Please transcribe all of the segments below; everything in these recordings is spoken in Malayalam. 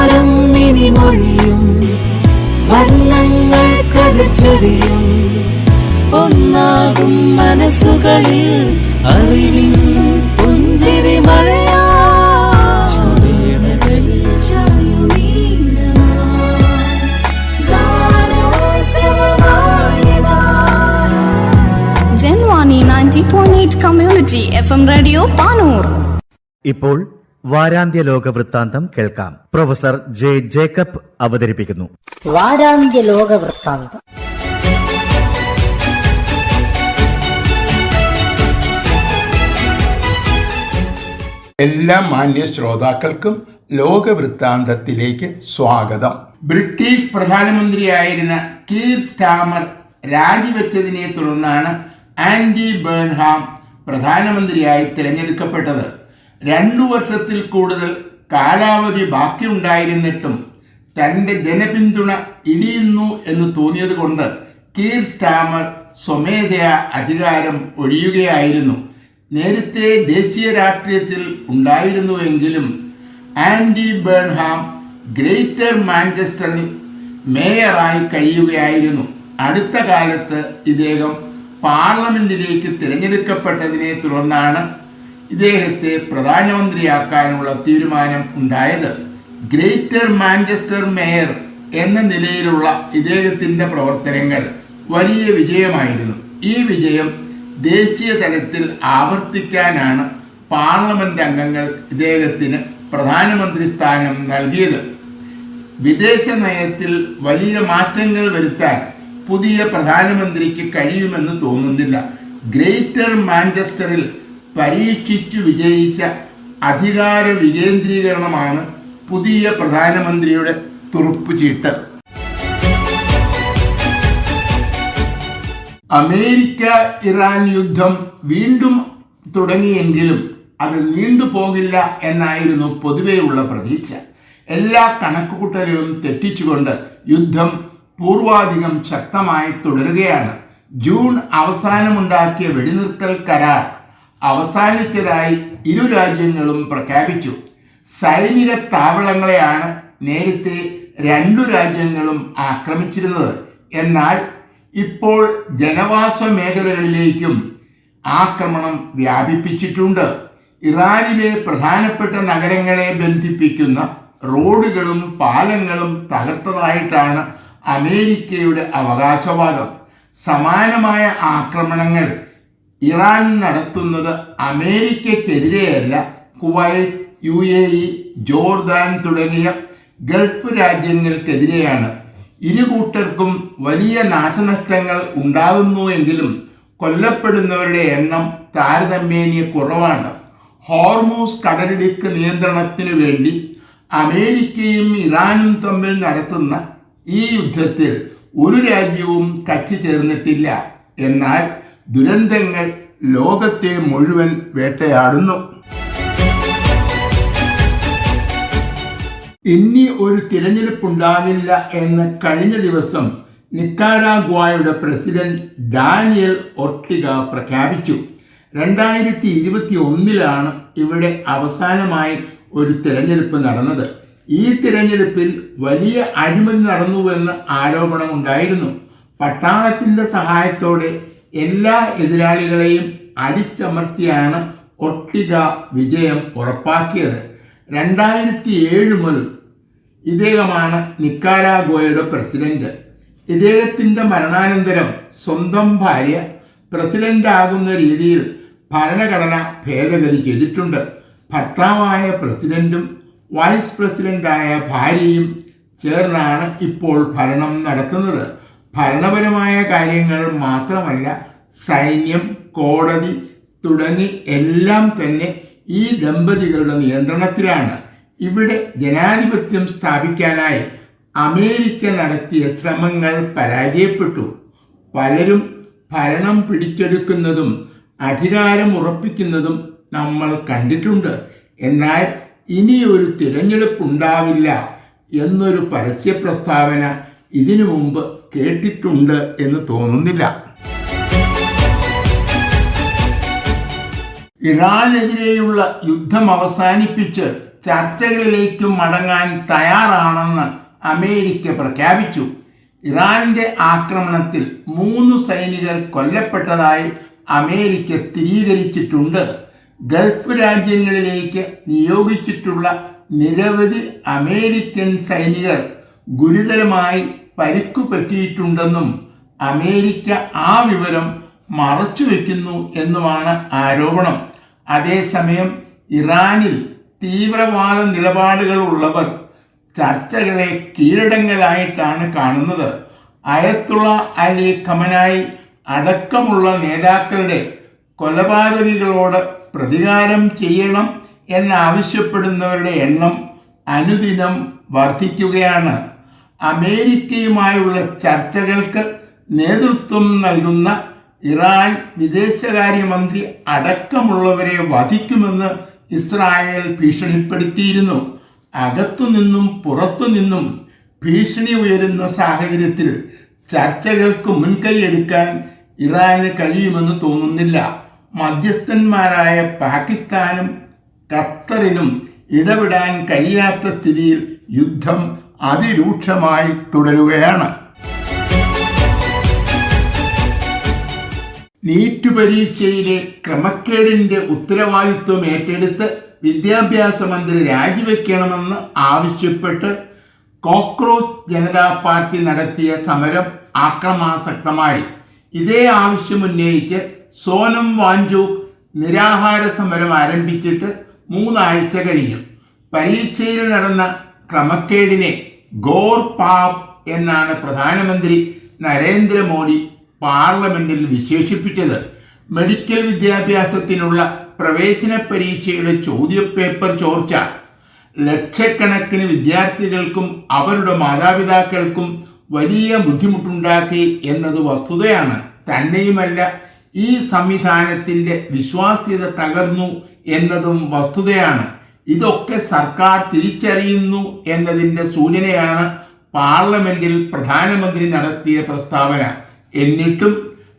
സംസാരം ഇനി മൊഴിയും വർണ്ണങ്ങൾ കതിച്ചൊരിയും ഒന്നാകും മനസ്സുകളിൽ അറിവിൻ പുഞ്ചിരി മഴയാ ചുവടുകളിൽ Janvani 90.8 community FM radio Panoor. ഇപ്പോൾ വാരാന്ത്യ ലോക വൃത്താന്തം കേൾക്കാം. പ്രൊഫസർ ജെ ജേക്കബ് അവതരിപ്പിക്കുന്നു. വാരാന്ത്യ ലോക വൃത്താന്തം. എല്ലാ മാന്യ ശ്രോതാക്കൾക്കും ലോകവൃത്താന്തത്തിലേക്ക് സ്വാഗതം. ബ്രിട്ടീഷ് പ്രധാനമന്ത്രിയായിരുന്ന കീർ സ്റ്റാമർ രാജിവെച്ചതിനെ തുടർന്നാണ് ആൻഡി ബേൺഹാം പ്രധാനമന്ത്രിയായി തിരഞ്ഞെടുക്കപ്പെട്ടത്. 2 വർഷത്തിൽ കൂടുതൽ കാലാവധി ബാക്കിയുണ്ടായിരുന്നിട്ടും തൻ്റെ ജനപിന്തുണ ഇടിയുന്നു എന്ന് തോന്നിയത് കൊണ്ട് കീർ സ്റ്റാമർ സ്വമേധയാ അധികാരം ഒഴിയുകയായിരുന്നു. നേരത്തെ ദേശീയ രാഷ്ട്രീയത്തിൽ ഉണ്ടായിരുന്നുവെങ്കിലും ആൻഡി ബേൺഹാം ഗ്രേറ്റർ മാഞ്ചസ്റ്ററിൽ മേയറായി കഴിയുകയായിരുന്നു. അടുത്ത കാലത്ത് ഇദ്ദേഹം പാർലമെന്റിലേക്ക് തിരഞ്ഞെടുക്കപ്പെട്ടതിനെ തുടർന്നാണ് ഇദ്ദേഹത്തെ പ്രധാനമന്ത്രിയാക്കാനുള്ള തീരുമാനം ഉണ്ടായത്. ഗ്രേറ്റർ മാഞ്ചസ്റ്റർ മേയർ എന്ന നിലയിലുള്ള ഇദ്ദേഹത്തിൻ്റെ പ്രവർത്തനങ്ങൾ വലിയ വിജയമായിരുന്നു. ഈ വിജയം ദേശീയ തലത്തിൽ ആവർത്തിക്കാനാണ് പാർലമെന്റ് അംഗങ്ങൾ ഇദ്ദേഹത്തിന് പ്രധാനമന്ത്രി സ്ഥാനം നൽകിയത്. വിദേശ നയത്തിൽ വലിയ മാറ്റങ്ങൾ വരുത്താൻ പുതിയ പ്രധാനമന്ത്രിക്ക് കഴിയുമെന്ന് തോന്നുന്നില്ല. ഗ്രേറ്റർ മാഞ്ചസ്റ്ററിൽ പരീക്ഷിച്ചു വിജയിച്ച അധികാര വികേന്ദ്രീകരണമാണ് പുതിയ പ്രധാനമന്ത്രിയുടെ തുറുപ്പുചീട്ട്. അമേരിക്ക ഇറാൻ യുദ്ധം വീണ്ടും തുടങ്ങിയെങ്കിലും അത് നീണ്ടുപോകില്ല എന്നായിരുന്നു പൊതുവെയുള്ള പ്രതീക്ഷ. എല്ലാ കണക്കുകൂട്ടലുകളും തെറ്റിച്ചുകൊണ്ട് യുദ്ധം പൂർവാധികം ശക്തമായി തുടരുകയാണ്. ജൂൺ അവസാനമുണ്ടാക്കിയ വെടിനിർത്തൽ കരാർ അവസാനിച്ചതായി ഇരു രാജ്യങ്ങളും പ്രഖ്യാപിച്ചു. സൈനിക താവളങ്ങളെയാണ് നേരത്തെ 2 രാജ്യങ്ങളും ആക്രമിച്ചിരുന്നത്. എന്നാൽ ഇപ്പോൾ ജനവാസ മേഖലകളിലേക്കും ആക്രമണം വ്യാപിപ്പിച്ചിട്ടുണ്ട്. ഇറാനിലെ പ്രധാനപ്പെട്ട നഗരങ്ങളെ ബന്ധിപ്പിക്കുന്ന റോഡുകളും പാലങ്ങളും തകർത്തതായിട്ടാണ് അമേരിക്കയുടെ അവകാശവാദം. സമാനമായ ആക്രമണങ്ങൾ ഇറാൻ നടത്തുന്നത് അമേരിക്കയ്ക്കെതിരെയല്ല, കുവൈറ്റ്, UAE, ജോർദാൻ തുടങ്ങിയ ഗൾഫ് രാജ്യങ്ങൾക്കെതിരെയാണ്. ഇരുകൂട്ടർക്കും വലിയ നാശനഷ്ടങ്ങൾ ഉണ്ടാകുന്നുവെങ്കിലും കൊല്ലപ്പെടുന്നവരുടെ എണ്ണം താരതമ്യേന കുറവാണ്. ഹോർമൂസ് കടലിടുക്ക് നിയന്ത്രണത്തിനു വേണ്ടി അമേരിക്കയും ഇറാനും തമ്മിൽ നടത്തുന്ന ഈ യുദ്ധത്തിൽ ഒരു രാജ്യവും കക്ഷി ചേർന്നിട്ടില്ല. എന്നാൽ ദുരന്തങ്ങൾ ലോകത്തെ മുഴുവൻ വേട്ടയാടുന്നു. ഇനി ഒരു തിരഞ്ഞെടുപ്പുണ്ടാകില്ല എന്ന് കഴിഞ്ഞ ദിവസം നിക്കാരാഗ്വായുടെ പ്രസിഡന്റ് ഡാനിയൽ ഒർട്ടിഗ പ്രഖ്യാപിച്ചു. 2021 ഇവിടെ അവസാനമായി ഒരു തിരഞ്ഞെടുപ്പ് നടന്നത്. ഈ തിരഞ്ഞെടുപ്പിൽ വലിയ അഴിമതി നടന്നുവെന്ന് ആരോപണമുണ്ടായിരുന്നു. പട്ടാളത്തിൻ്റെ സഹായത്തോടെ എല്ലാ എതിരാളികളെയും അടിച്ചമർത്തിയാണ് ഒർട്ടിഗ വിജയം ഉറപ്പാക്കിയത്. 2007 മുതൽ ഇദ്ദേഹമാണ് നിക്കാരാഗ്വയുടെ പ്രസിഡന്റ്. ഇദ്ദേഹത്തിൻ്റെ മരണാനന്തരം സ്വന്തം ഭാര്യ പ്രസിഡന്റാകുന്ന രീതിയിൽ ഭരണഘടന ഭേദഗതി ചെയ്തിട്ടുണ്ട്. ഭർത്താവായ പ്രസിഡന്റും വൈസ് പ്രസിഡന്റായ ഭാര്യയും ചേർന്നാണ് ഇപ്പോൾ ഭരണം നടത്തുന്നത്. ഭരണപരമായ കാര്യങ്ങൾ മാത്രമല്ല, സൈന്യം, കോടതി തുടങ്ങി എല്ലാം തന്നെ ഈ ദമ്പതികളുടെ നിയന്ത്രണത്തിലാണ്. ഇവിടെ ജനാധിപത്യം സ്ഥാപിക്കാനായി അമേരിക്ക നടത്തിയ ശ്രമങ്ങൾ പരാജയപ്പെട്ടു. പലരും ഭരണം പിടിച്ചെടുക്കുന്നതും അധികാരം ഉറപ്പിക്കുന്നതും നമ്മൾ കണ്ടിട്ടുണ്ട്. എന്നാൽ ഇനിയൊരു തിരഞ്ഞെടുപ്പുണ്ടാവില്ല എന്നൊരു പരസ്യ പ്രസ്താവന ഇതിനു മുമ്പ് കേട്ടിട്ടുണ്ട് എന്ന് തോന്നുന്നില്ല. ഇറാനെതിരെയുള്ള യുദ്ധം അവസാനിപ്പിച്ച് ചർച്ചകളിലേക്ക് മടങ്ങാൻ തയ്യാറാണെന്ന് അമേരിക്ക പ്രഖ്യാപിച്ചു. ഇറാന്റെ ആക്രമണത്തിൽ 3 സൈനികർ കൊല്ലപ്പെട്ടതായി അമേരിക്ക സ്ഥിരീകരിച്ചിട്ടുണ്ട്. ഗൾഫ് രാജ്യങ്ങളിലേക്ക് നിയോഗിച്ചിട്ടുള്ള നിരവധി അമേരിക്കൻ സൈനികർ ഗുരുതരമായി പരിക്കു പറ്റിയിട്ടുണ്ടെന്നും അമേരിക്ക ആ വിവരം മറച്ചുവെക്കുന്നു എന്നുമാണ് ആരോപണം. അതേസമയം ഇറാനിൽ തീവ്രവാദ നിലപാടുകൾ ഉള്ളവർ ചർച്ചകളെ കീഴടങ്ങലായിട്ടാണ് കാണുന്നത്. അയത്തുള്ള അലി ഖമനായി അടക്കമുള്ള നേതാക്കളുടെ കൊലപാതകികളോട് പ്രതികാരം ചെയ്യണം എന്നാവശ്യപ്പെടുന്നവരുടെ എണ്ണം അനുദിനം വർദ്ധിക്കുകയാണ്. അമേരിക്കയുമായുള്ള ചർച്ചകൾക്ക് നേതൃത്വം നൽകുന്ന ഇറാൻ വിദേശകാര്യമന്ത്രി അടക്കമുള്ളവരെ വധിക്കുമെന്ന് ഇസ്രായേൽ ഭീഷണിപ്പെടുത്തിയിരുന്നു. അകത്തുനിന്നും പുറത്തുനിന്നും ഭീഷണി ഉയരുന്ന സാഹചര്യത്തിൽ ചർച്ചകൾക്ക് മുൻകൈയെടുക്കാൻ ഇറാന് കഴിയുമെന്ന് തോന്നുന്നില്ല. മധ്യസ്ഥന്മാരായ പാകിസ്ഥാനും ഖത്തറിനും ഇടപെടാൻ കഴിയാത്ത സ്ഥിതിയിൽ യുദ്ധം അതിരൂക്ഷമായി തുടരുകയാണ്. നീറ്റ് പരീക്ഷയിലെ ക്രമക്കേടിന്റെ ഉത്തരവാദിത്വം ഏറ്റെടുത്ത് വിദ്യാഭ്യാസ മന്ത്രി രാജിവെക്കണമെന്ന് ആവശ്യപ്പെട്ട് കോക്രോച്ച് ജനതാ പാർട്ടി നടത്തിയ സമരം ആക്രമാസക്തമായി. ഇതേ ആവശ്യമുന്നയിച്ച് സോനം വാഞ്ചൂക് നിരാഹാര സമരം ആരംഭിച്ചിട്ട് 3 ആഴ്ച കഴിഞ്ഞു. പരീക്ഷയിൽ നടന്ന ക്രമക്കേടിനെ ഗോർ പാപ് എന്നാണ് പ്രധാനമന്ത്രി നരേന്ദ്രമോദി പാർലമെന്റിൽ വിശേഷിപ്പിച്ചത്. മെഡിക്കൽ വിദ്യാഭ്യാസത്തിനുള്ള പ്രവേശന പരീക്ഷയുടെ ചോദ്യപേപ്പർ ചോർച്ച ലക്ഷക്കണക്കിന് വിദ്യാർത്ഥികൾക്കും അവരുടെ മാതാപിതാക്കൾക്കും വലിയ ബുദ്ധിമുട്ടുണ്ടാക്കി എന്നത് വസ്തുതയാണ്. തന്നെയുമല്ല, ഈ സംവിധാനത്തിൻ്റെ വിശ്വാസ്യത തകർന്നു എന്നതും വസ്തുതയാണ്. ഇതൊക്കെ സർക്കാർ തിരിച്ചറിയുന്നു എന്നതിൻ്റെ സൂചനയാണ് പാർലമെന്റിൽ പ്രധാനമന്ത്രി നടത്തിയ പ്രസ്താവന. എന്നിട്ടും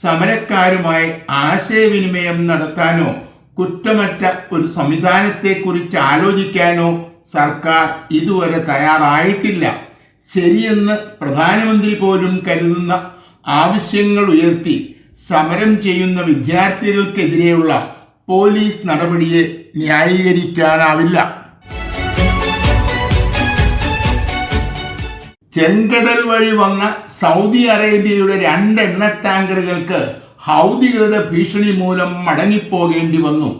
സമരക്കാരുമായി ആശയവിനിമയം നടത്താനോ കുറ്റമറ്റ ഒരു സംവിധാനത്തെക്കുറിച്ച് ആലോചിക്കാനോ സർക്കാർ ഇതുവരെ തയ്യാറായിട്ടില്ല. ശരിയെന്ന് പ്രധാനമന്ത്രി പോലും കരുതുന്ന ആവശ്യങ്ങൾ ഉയർത്തി സമരം ചെയ്യുന്ന വിദ്യാർത്ഥികൾക്കെതിരെയുള്ള പോലീസ് നടപടിയെ ന്യായീകരിക്കാനാവില്ല. ചെങ്കടൽ വഴി വന്ന സൗദി അറേബ്യയുടെ 2 എണ്ണ ടാങ്കറുകൾക്ക് ഹൗദികളുടെ ഭീഷണി മൂലം മടങ്ങിപ്പോകേണ്ടി വന്നു.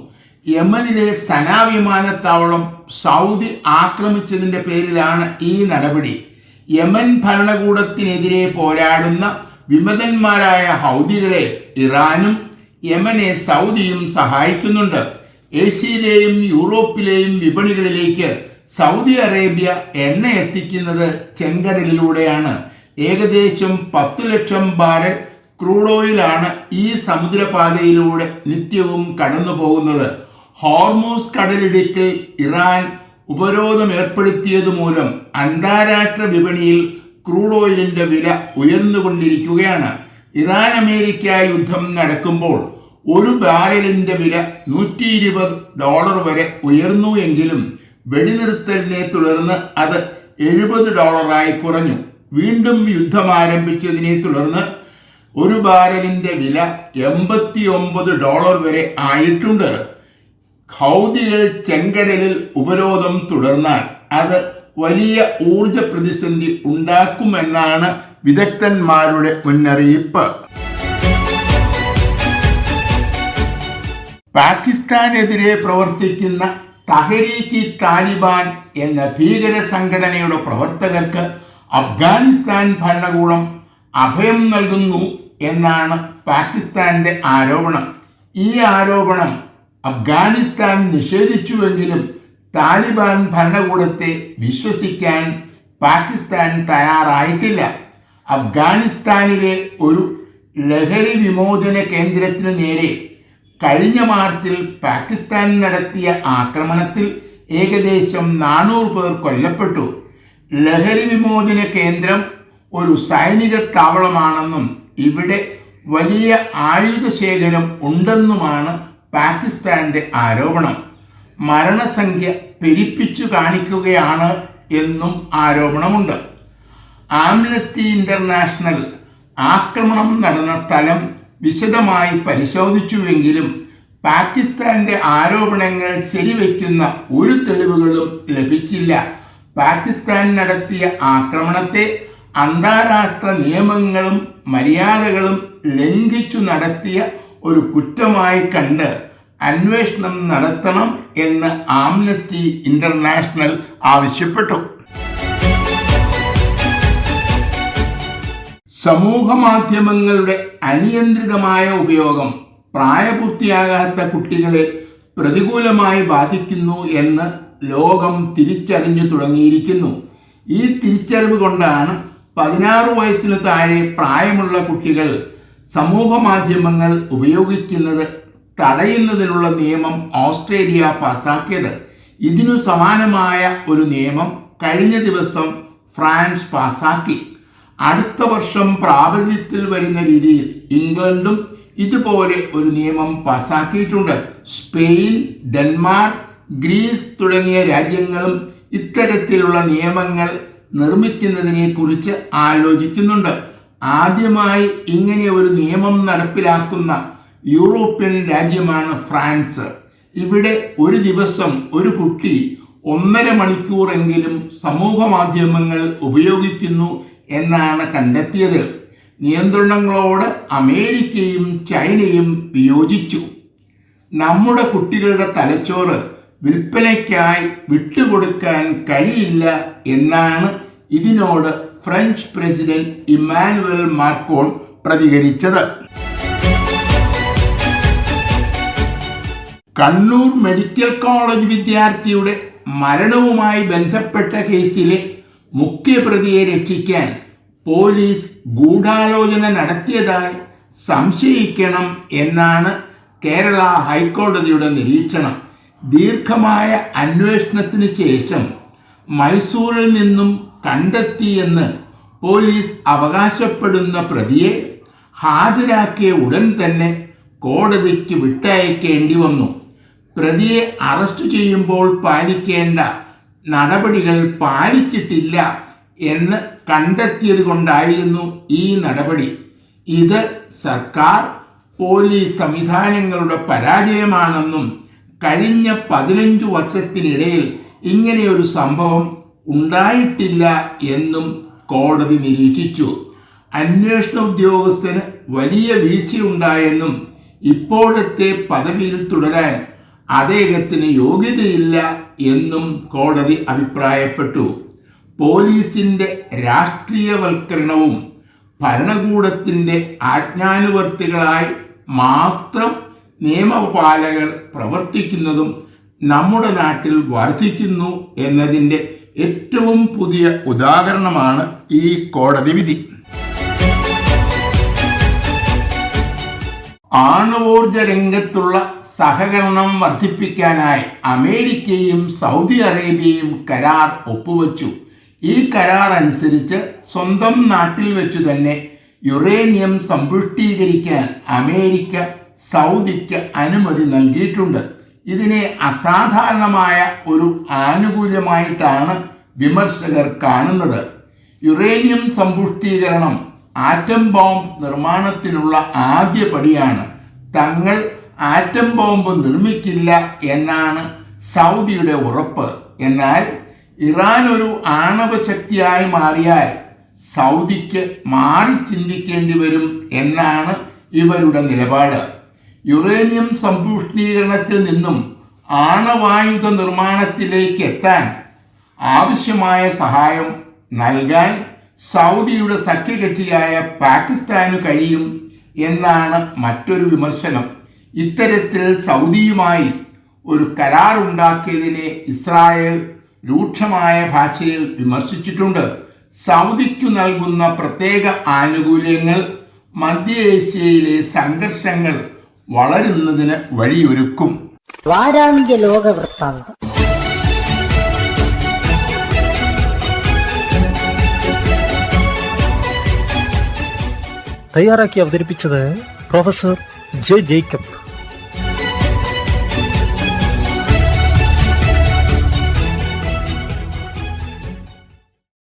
യമനിലെ സനാ വിമാനത്താവളം സൗദി ആക്രമിച്ചതിൻ്റെ പേരിലാണ് ഈ നടപടി. യമൻ ഭരണകൂടത്തിനെതിരെ പോരാടുന്ന വിമതന്മാരായ ഹൗദികളെ ഇറാനും യമനെ സൗദിയും സഹായിക്കുന്നുണ്ട്. ഏഷ്യയിലെയും യൂറോപ്പിലെയും വിപണികളിലേക്ക് സൗദി അറേബ്യ എണ്ണ എത്തിക്കുന്നത് ചെങ്കടലിലൂടെയാണ്. ഏകദേശം 10 ലക്ഷം ബാരൽ ക്രൂഡ് ഓയിലാണ് ഈ സമുദ്രപാതയിലൂടെ നിത്യവും കടന്നു പോകുന്നത്. ഹോർമൂസ് കടലിടുക്കിൽ ഇറാൻ ഉപരോധം ഏർപ്പെടുത്തിയത് മൂലം അന്താരാഷ്ട്ര വിപണിയിൽ ക്രൂഡ് ഓയിലിൻ്റെ വില ഉയർന്നുകൊണ്ടിരിക്കുകയാണ്. ഇറാൻ അമേരിക്ക യുദ്ധം നടക്കുമ്പോൾ ഒരു ബാരലിൻ്റെ വില $120 വരെ ഉയർന്നു എങ്കിലും വെടിനിർത്തലിനെ തുടർന്ന് അത് $70 കുറഞ്ഞു. വീണ്ടും യുദ്ധം ആരംഭിച്ചതിനെ തുടർന്ന് ഒരു ബാരലിൻ്റെ വില $89 വരെ ആയിട്ടുണ്ട്. ഹൗദികൾ ചെങ്കടലിൽ ഉപരോധം തുടർന്നാൽ അത് വലിയ ഊർജ പ്രതിസന്ധി ഉണ്ടാക്കുമെന്നാണ് വിദഗ്ധന്മാരുടെ മുന്നറിയിപ്പ്. പാകിസ്ഥാനെതിരെ പ്രവർത്തിക്കുന്ന തഹരീക്ക് താലിബാൻ എന്ന ഭീകര സംഘടനയുടെ പ്രവർത്തകർക്ക് അഫ്ഗാനിസ്ഥാൻ ഭരണകൂടം അഭയം നൽകുന്നു എന്നാണ് പാകിസ്ഥാന്റെ ആരോപണം. ഈ ആരോപണം അഫ്ഗാനിസ്ഥാൻ നിഷേധിച്ചുവെങ്കിലും താലിബാൻ ഭരണകൂടത്തെ വിശ്വസിക്കാൻ പാകിസ്ഥാൻ തയ്യാറായിട്ടില്ല. അഫ്ഗാനിസ്ഥാനിലെ ഒരു ലഹരി വിമോചന കേന്ദ്രത്തിനു നേരെ കഴിഞ്ഞ മാർച്ചിൽ പാകിസ്ഥാൻ നടത്തിയ ആക്രമണത്തിൽ ഏകദേശം 400 പേർ കൊല്ലപ്പെട്ടു. ലഹരി വിമോചന കേന്ദ്രം ഒരു സൈനിക താവളമാണെന്നും ഇവിടെ വലിയ ആയുധശേഖരം ഉണ്ടെന്നുമാണ് പാകിസ്ഥാന്റെ ആരോപണം. മരണസംഖ്യ പെരുപ്പിച്ചു കാണിക്കുകയാണ് എന്നും ആരോപണമുണ്ട്. ആംനസ്റ്റി ഇന്റർനാഷണൽ ആക്രമണം നടന്ന സ്ഥലം വിശദമായി പരിശോധിച്ചുവെങ്കിലും പാകിസ്ഥാന്റെ ആരോപണങ്ങൾ ശരിവയ്ക്കുന്ന ഒരു തെളിവുകളും ലഭിച്ചില്ല. പാകിസ്ഥാൻ നടത്തിയ ആക്രമണത്തെ അന്താരാഷ്ട്ര നിയമങ്ങളും മര്യാദകളും ലംഘിച്ചു നടത്തിയ ഒരു കുറ്റമായി കണ്ട് അന്വേഷണം നടത്തണം എന്ന് ആംനസ്റ്റി ഇന്റർനാഷണൽ ആവശ്യപ്പെട്ടു. സമൂഹ മാധ്യമങ്ങളുടെ അനിയന്ത്രിതമായ ഉപയോഗം പ്രായപൂർത്തിയാകാത്ത കുട്ടികളെ പ്രതികൂലമായി ബാധിക്കുന്നു എന്ന് ലോകം തിരിച്ചറിഞ്ഞു തുടങ്ങിയിരിക്കുന്നു. ഈ തിരിച്ചറിവ് കൊണ്ടാണ് 16 വയസ്സിന് താഴെ പ്രായമുള്ള കുട്ടികൾ സമൂഹ മാധ്യമങ്ങൾ ഉപയോഗിക്കുന്നത് തടയുന്നതിനുള്ള നിയമം ഓസ്ട്രേലിയ പാസാക്കിയത്. ഇതിനു സമാനമായ ഒരു നിയമം കഴിഞ്ഞ ദിവസം ഫ്രാൻസ് പാസാക്കി. അടുത്ത വർഷം പ്രാബല്യത്തിൽ വരുന്ന രീതിയിൽ ഇംഗ്ലണ്ടും ഇതുപോലെ ഒരു നിയമം പാസാക്കിയിട്ടുണ്ട്. സ്പെയിൻ, ഡെൻമാർക്ക്, ഗ്രീസ് തുടങ്ങിയ രാജ്യങ്ങളും ഇത്തരത്തിലുള്ള നിയമങ്ങൾ നിർമ്മിക്കുന്നതിനെ കുറിച്ച് ആലോചിക്കുന്നുണ്ട്. ആദ്യമായി ഇങ്ങനെ ഒരു നിയമം നടപ്പിലാക്കുന്ന യൂറോപ്യൻ രാജ്യമാണ് ഫ്രാൻസ്. ഇവിടെ ഒരു ദിവസം ഒരു കുട്ടി 1.5 മണിക്കൂറെങ്കിലും സമൂഹ മാധ്യമങ്ങൾ ഉപയോഗിക്കുന്നു എന്നാണ് കണ്ടെത്തിയത്. നിയന്ത്രണങ്ങളോട് അമേരിക്കയും ചൈനയും വിയോജിച്ചു. നമ്മുടെ കുട്ടികളുടെ തലച്ചോറ് വിൽപ്പനയ്ക്കായി വിട്ടുകൊടുക്കാൻ കഴിയില്ല എന്നാണ് ഇതിനോട് ഫ്രഞ്ച് പ്രസിഡന്റ് ഇമ്മാനുവൽ മാക്രോൺ പ്രതികരിച്ചത്. കണ്ണൂർ മെഡിക്കൽ കോളേജ് വിദ്യാർത്ഥിയുടെ മരണവുമായി ബന്ധപ്പെട്ട കേസിലെ മുഖ്യപ്രതിയെ രക്ഷിക്കാൻ പോലീസ് ഗൂഢാലോചന നടത്തിയതായി സംശയിക്കണം എന്നാണ് കേരള ഹൈക്കോടതിയുടെ നിരീക്ഷണം. ദീർഘമായ അന്വേഷണത്തിന് ശേഷം മൈസൂരിൽ നിന്നും കണ്ടെത്തിയെന്ന് പോലീസ് അവകാശപ്പെടുന്ന പ്രതിയെ ഹാജരാക്കിയ ഉടൻ തന്നെ കോടതിക്ക് വിട്ടയക്കേണ്ടി വന്നു. പ്രതിയെ അറസ്റ്റ് ചെയ്യുമ്പോൾ പാലിക്കേണ്ട നടപടികൾ പാലിച്ചിട്ടില്ല എന്ന് കണ്ടെത്തിയത് കൊണ്ടായിരുന്നു ഈ നടപടി. ഇത് സർക്കാർ പോലീസ് സംവിധാനങ്ങളുടെ പരാജയമാണെന്നും കഴിഞ്ഞ 15 വർഷത്തിനിടയിൽ ഇങ്ങനെയൊരു സംഭവം ഉണ്ടായിട്ടില്ല എന്നും കോടതി നിരീക്ഷിച്ചു. അന്വേഷണ ഉദ്യോഗസ്ഥന് വലിയ വീഴ്ചയുണ്ടായെന്നും ഇപ്പോഴത്തെ പദവിയിൽ തുടരാൻ അദ്ദേഹത്തിന് യോഗ്യതയില്ല എന്നും കോടതി അഭിപ്രായപ്പെട്ടു. പോലീസിന്റെ രാഷ്ട്രീയവൽക്കരണവും ഭരണകൂടത്തിന്റെ ആജ്ഞാനുവർത്തികളായി മാത്രം നിയമപാലകർ പ്രവർത്തിക്കുന്നതും നമ്മുടെ നാട്ടിൽ വർദ്ധിക്കുന്നു എന്നതിൻ്റെ ഏറ്റവും പുതിയ ഉദാഹരണമാണ് ഈ കോടതി വിധി. ആണവോർജ രംഗത്തുള്ള സഹകരണം വർദ്ധിപ്പിക്കാനായി അമേരിക്കയും സൗദി അറേബ്യയും കരാർ ഒപ്പുവച്ചു. ഈ കരാർ അനുസരിച്ച് സ്വന്തം നാട്ടിൽ വെച്ചു തന്നെ യുറേനിയം സമ്പുഷ്ടീകരിക്കാൻ അമേരിക്ക സൗദിക്ക് അനുമതി നൽകിയിട്ടുണ്ട്. ഇതിനെ അസാധാരണമായ ഒരു ആനുകൂല്യമായിട്ടാണ് വിമർശകർ കാണുന്നത്. യുറേനിയം സമ്പുഷ്ടീകരണം ആറ്റം ബോംബ് നിർമ്മാണത്തിനുള്ള ആദ്യ പടിയാണ്. തങ്ങൾ ആറ്റം ബോംബ് നിർമ്മിക്കില്ല എന്നാണ് സൗദിയുടെ ഉറപ്പ്. എന്നാൽ ഇറാൻ ഒരു ആണവ ശക്തിയായി മാറിയാൽ സൗദിക്ക് മാറി ചിന്തിക്കേണ്ടി വരും എന്നാണ് ഇവരുടെ നിലപാട്. യുറേനിയം സമ്പുഷ്ടീകരണത്തിൽ നിന്നും ആണവായുധ നിർമ്മാണത്തിലേക്ക് എത്താൻ ആവശ്യമായ സഹായം നൽകാൻ സൗദിയുടെ സഖ്യകക്ഷിയായ പാകിസ്ഥാന് കഴിയും എന്നാണ് മറ്റൊരു വിമർശനം. ഇത്തരത്തിൽ സൗദിയുമായി ഒരു കരാർ ഉണ്ടാക്കിയതിനെ ഇസ്രായേൽ രൂക്ഷമായ ഭാഷയിൽ വിമർശിച്ചിട്ടുണ്ട്. സൗദിക്കു നൽകുന്ന പ്രത്യേക ആനുകൂല്യങ്ങൾ മധ്യേഷ്യയിലെ സംഘർഷങ്ങൾ വളരുന്നതിന് വഴിയൊരുക്കും. വാരാന്ത്യ ലോക വൃത്താന്തം. തയ്യാറാക്കി അവതരിപ്പിച്ചത് പ്രൊഫസർ ജെ ജേക്കബ്.